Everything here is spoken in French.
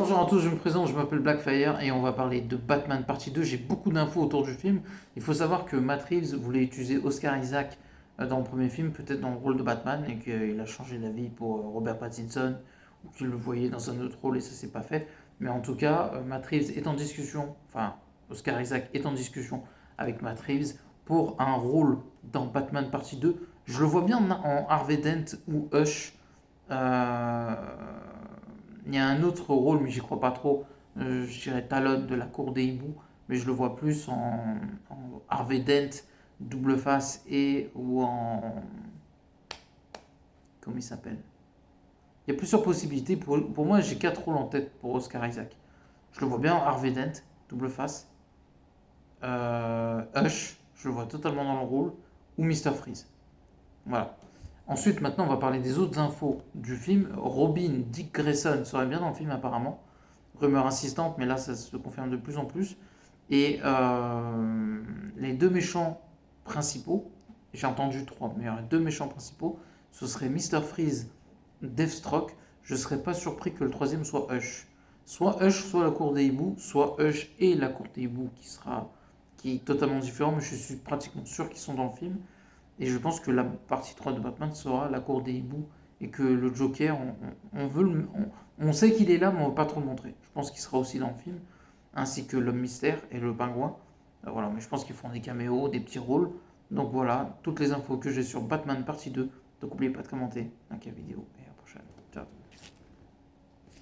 Bonjour à tous, je me présente, je m'appelle Blackfire et on va parler de Batman partie 2. J'ai beaucoup d'infos autour du film. Il faut savoir que Matt Reeves voulait utiliser Oscar Isaac dans le premier film, peut-être dans le rôle de Batman, et qu'il a changé d'avis pour Robert Pattinson, ou qu'il le voyait dans un autre rôle et ça s'est pas fait. Mais en tout cas, Matt Reeves est en discussion, enfin, Oscar Isaac est en discussion avec Matt Reeves pour un rôle dans Batman partie 2. Je le vois bien en Harvey Dent ou Hush. Euh, il y a un autre rôle, mais j'y crois pas trop. Je dirais Talon de la cour des hiboux, mais je le vois plus en Harvey Dent, double face et ou en. Comment il s'appelle? Il y a plusieurs possibilités. Pour moi, j'ai quatre rôles en tête pour Oscar Isaac. Je le vois bien en Harvey Dent, double face. Hush, je le vois totalement dans le rôle. Ou Mister Freeze. Voilà. Ensuite, maintenant, on va parler des autres infos du film. Robin, Dick Grayson serait bien dans le film apparemment. Rumeur insistante, mais là, ça se confirme de plus en plus. Et les deux méchants principaux, j'ai entendu trois, mais il y aurait deux méchants principaux, ce serait Mister Freeze, Deathstroke. Je ne serais pas surpris que le troisième soit Hush. Soit Hush, soit la cour des hiboux, soit Hush et la cour des hiboux qui est totalement différent, mais je suis pratiquement sûr qu'ils sont dans le film. Et je pense que la partie 3 de Batman sera la cour des hiboux et que le Joker, on veut on sait qu'il est là, mais on ne veut pas trop le montrer. Je pense qu'il sera aussi dans le film, ainsi que l'homme mystère et le pingouin. Voilà, mais je pense qu'ils font des caméos, des petits rôles. Donc voilà, toutes les infos que j'ai sur Batman partie 2. Donc n'oubliez pas de commenter, like la vidéo et à la prochaine. Ciao.